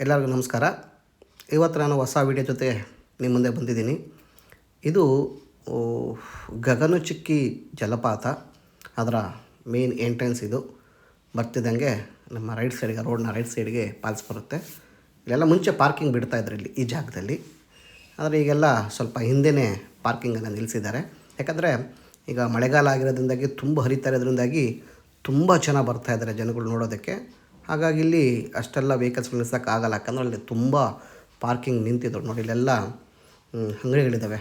ಎಲ್ಲರಿಗೂ ನಮಸ್ಕಾರ. ಇವತ್ತು ನಾನು ಹೊಸ ವಿಡಿಯೋ ಜೊತೆ ನಿಮ್ಮ ಮುಂದೆ ಬಂದಿದ್ದೀನಿ. ಇದು ಓ, ಗಗನಚುಕ್ಕಿ ಜಲಪಾತ. ಅದರ ಮೇನ್ ಎಂಟ್ರೆನ್ಸ್ ಇದು. ಬರ್ತಿದ್ದಂಗೆ ನಮ್ಮ ರೈಟ್ ಸೈಡ್ಗೆ, ರೋಡ್ನ ರೈಟ್ ಸೈಡ್ಗೆ ಪಾಲ್ಸ್ ಬರುತ್ತೆ. ಇಲ್ಲೆಲ್ಲ ಮುಂಚೆ ಪಾರ್ಕಿಂಗ್ ಬಿಡ್ತಾಯಿದ್ರು ಇಲ್ಲಿ ಈ ಜಾಗದಲ್ಲಿ. ಆದರೆ ಈಗೆಲ್ಲ ಸ್ವಲ್ಪ ಹಿಂದೆಯೇ ಪಾರ್ಕಿಂಗನ್ನು ನಿಲ್ಲಿಸಿದ್ದಾರೆ. ಯಾಕಂದರೆ ಈಗ ಮಳೆಗಾಲ ಆಗಿರೋದ್ರಿಂದಾಗಿ ತುಂಬ ಹರಿತಾ ಇರೋದ್ರಿಂದಾಗಿ ತುಂಬ ಜನ ಬರ್ತಾಯಿದ್ದಾರೆ ಜನಗಳು ನೋಡೋದಕ್ಕೆ. ಹಾಗಾಗಿ ಇಲ್ಲಿ ಅಷ್ಟೆಲ್ಲ ವೆಹಿಕಲ್ಸ್ ನಿಲ್ಲಿಸೋಕ್ಕಾಗಲ್ಲ. ಯಾಕಂದರೆ ಅಲ್ಲಿ ತುಂಬ ಪಾರ್ಕಿಂಗ್ ನಿಂತಿದ್ರು ನೋಡಿ. ಇಲ್ಲೆಲ್ಲ ಅಂಗಡಿಗಳಿದ್ದಾವೆ.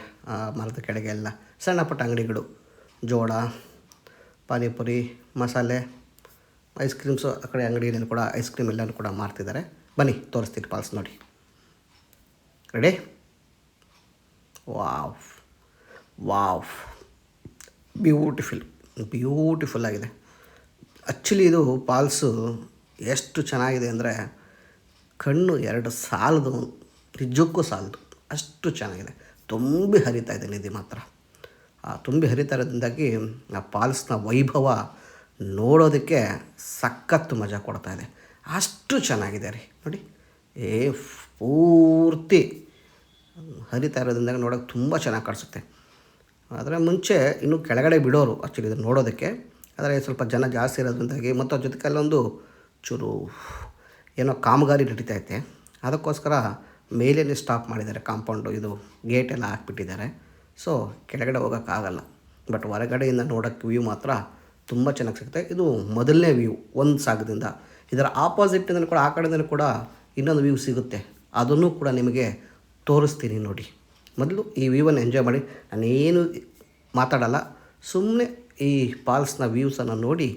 ಮರದ ಕೆಳಗೆ ಎಲ್ಲ ಸಣ್ಣ ಪುಟ್ಟ ಅಂಗಡಿಗಳು, ಜೋಳ, ಪಾನಿಪುರಿ, ಮಸಾಲೆ, ಐಸ್ ಕ್ರೀಮ್ಸು. ಆ ಕಡೆ ಅಂಗಡಿಯಲ್ಲಿ ಕೂಡ ಐಸ್ ಕ್ರೀಮ್ ಎಲ್ಲನೂ ಕೂಡ ಮಾರ್ತಿದ್ದಾರೆ. ಬನ್ನಿ ತೋರಿಸ್ತೀನಿ ಫಾಲ್ಸ್ ನೋಡಿ. ರೆಡಿ? ವಾವ್ ವಾವ್, ಬ್ಯೂಟಿಫುಲ್ ಆಗಿದೆ. ಆ್ಯಕ್ಚುಲಿ ಇದು ಫಾಲ್ಸು ಎಷ್ಟು ಚೆನ್ನಾಗಿದೆ ಅಂದರೆ ಕಣ್ಣು ಎರಡು ಸಾಲದು, ನಿಜಕ್ಕೂ ಸಾಲದು, ಅಷ್ಟು ಚೆನ್ನಾಗಿದೆ. ತುಂಬಿ ಹರಿತಾ ಇದೆ ನದಿ ಮಾತ್ರ. ತುಂಬಿ ಹರಿತಾ ಇರೋದ್ರಿಂದಾಗಿ ಆ ಫಾಲ್ಸ್ನ ವೈಭವ ನೋಡೋದಕ್ಕೆ ಸಖತ್ತು ಮಜಾ ಕೊಡ್ತಾಯಿದೆ. ಅಷ್ಟು ಚೆನ್ನಾಗಿದೆ ರೀ ನೋಡಿ. ಪೂರ್ತಿ ಹರಿತಾ ಇರೋದ್ರಿಂದ ನೋಡೋಕೆ ತುಂಬ ಚೆನ್ನಾಗಿ ಕಾಣಿಸುತ್ತೆ. ಅದರ ಮುಂಚೆ ಇನ್ನೂ ಕೆಳಗಡೆ ಬಿಡೋರು ಆ್ಯಕ್ಚುಲಿ ಇದನ್ನು ನೋಡೋದಕ್ಕೆ. ಆದರೆ ಸ್ವಲ್ಪ ಜನ ಜಾಸ್ತಿ ಇರೋದ್ರಿಂದಾಗಿ ಮತ್ತು ಅದ್ರ ಜೊತೆಗೆ ಅಲ್ಲೊಂದು ಚೂರು ಏನೋ ಕಾಮಗಾರಿ ನಡೀತೈತೆ. ಅದಕ್ಕೋಸ್ಕರ ಮೇಲೇ ಸ್ಟಾಪ್ ಮಾಡಿದ್ದಾರೆ. ಕಾಂಪೌಂಡು ಇದು ಗೇಟ್ ಎಲ್ಲ ಹಾಕ್ಬಿಟ್ಟಿದ್ದಾರೆ. ಸೊ ಕೆಳಗಡೆ ಹೋಗೋಕ್ಕಾಗಲ್ಲ. ಬಟ್ ಹೊರಗಡೆಯಿಂದ ನೋಡೋಕ್ಕೆ ವ್ಯೂ ಮಾತ್ರ ತುಂಬ ಚೆನ್ನಾಗಿ ಸಿಗುತ್ತೆ. ಇದು ಮೊದಲನೇ ವ್ಯೂ ಒಂದು ಸಾಗದಿಂದ. ಇದರ ಆಪೋಸಿಟ್ಟಿಂದ ಕೂಡ, ಆ ಕಡೆಯಿಂದ ಕೂಡ ಇನ್ನೊಂದು ವ್ಯೂ ಸಿಗುತ್ತೆ. ಅದನ್ನು ಕೂಡ ನಿಮಗೆ ತೋರಿಸ್ತೀನಿ ನೋಡಿ. ಮೊದಲು ಈ ವ್ಯೂವನ್ನು ಎಂಜಾಯ್ ಮಾಡಿ. ನಾನೇನು ಮಾತಾಡಲ್ಲ, ಸುಮ್ಮನೆ ಈ ಫಾಲ್ಸ್ನ ವ್ಯೂಸನ್ನು ನೋಡಿ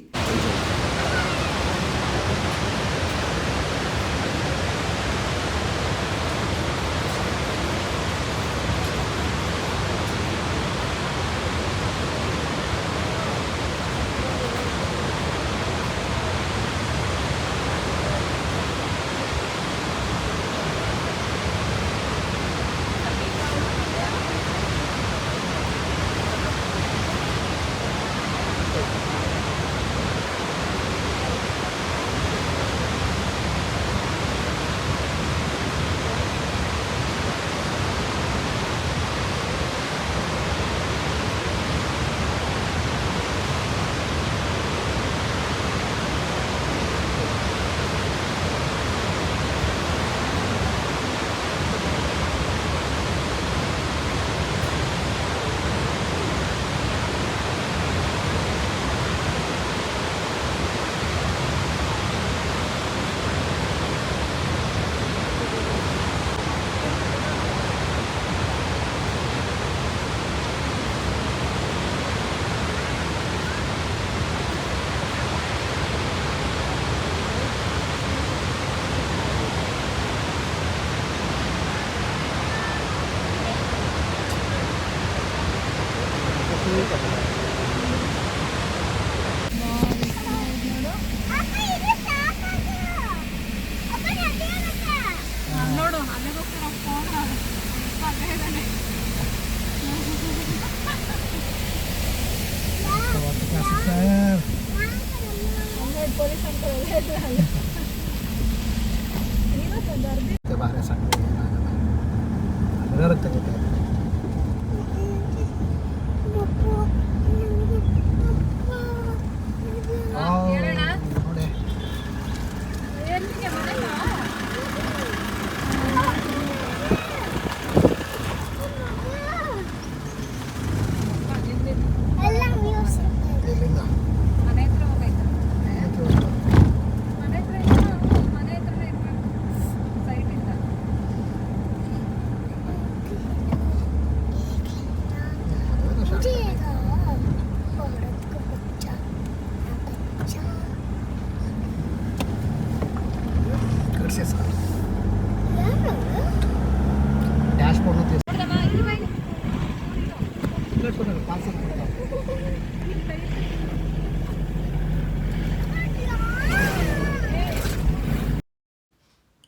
ಎಂಜಾಯ್ ಮಾಡಿ.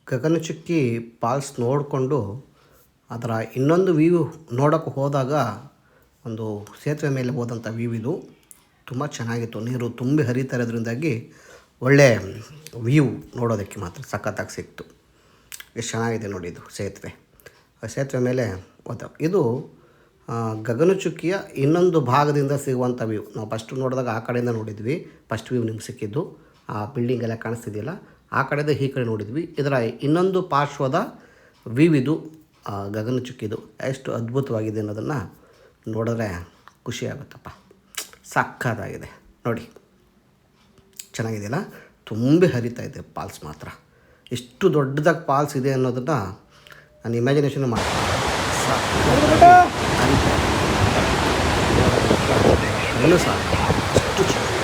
ಗಗನಚುಕ್ಕಿ ಫಾಲ್ಸ್ ನೋಡಿಕೊಂಡು ಅದರ ಇನ್ನೊಂದು ವ್ಯೂ ನೋಡೋಕ್ಕೆ ಹೋದಾಗ ಒಂದು ಸೇತುವೆ ಮೇಲೆ ಹೋದಂಥ ವ್ಯೂ ಇದು. ತುಂಬ ಚೆನ್ನಾಗಿತ್ತು. ನೀರು ತುಂಬಿ ಹರಿತಾ ಇರೋದ್ರಿಂದಾಗಿ ಒಳ್ಳೆ ವ್ಯೂ ನೋಡೋದಕ್ಕೆ ಮಾತ್ರ ಸಖತ್ತಾಗಿ ಸಿಕ್ತು. ಎಷ್ಟು ಚೆನ್ನಾಗಿದೆ ನೋಡಿ ಇದು ಸೇತುವೆ. ಆ ಸೇತುವೆ ಮೇಲೆ ಇದು ಗಗನಚುಕ್ಕಿಯ ಇನ್ನೊಂದು ಭಾಗದಿಂದ ಸಿಗುವಂಥ ವ್ಯೂ. ನಾವು ಫಸ್ಟ್ ನೋಡಿದಾಗ ಆ ಕಡೆಯಿಂದ ನೋಡಿದ್ವಿ, ಫಸ್ಟ್ ವ್ಯೂ ನಿಮ್ಗೆ ಸಿಕ್ಕಿದ್ದು ಆ ಬಿಲ್ಡಿಂಗ್ ಎಲ್ಲ ಕಾಣಿಸ್ತಿದೆಯಲ್ಲ, ಆ ಕಡೆಯಿಂದ ಈ ಕಡೆ ನೋಡಿದ್ವಿ. ಇದರ ಇನ್ನೊಂದು ಪಾರ್ಶ್ವದ ವ್ಯೂ ಇದು ಗಗನಚುಕ್ಕಿದು. ಎಷ್ಟು ಅದ್ಭುತವಾಗಿದೆ ಅನ್ನೋದನ್ನು ನೋಡಿದ್ರೆ ಖುಷಿಯಾಗುತ್ತಪ್ಪ. ಸಕ್ಕತ್ತಾಗಿದೆ ನೋಡಿ, ಚೆನ್ನಾಗಿದೆಯಲ್ಲ, ತುಂಬಿ ಹರಿತಾ ಇದೆ ಫಾಲ್ಸ್ ಮಾತ್ರ. ಎಷ್ಟು ದೊಡ್ಡದಾಗಿ ಫಾಲ್ಸ್ ಇದೆ ಅನ್ನೋದನ್ನು ನಾನು ಇಮ್ಯಾಜಿನೇಷನ್ ಮಾಡ್ತೀನಿ. ಇನ್ನೂ ಸಾಕು, ಅಷ್ಟು ಚೆನ್ನಾಗಿದೆ.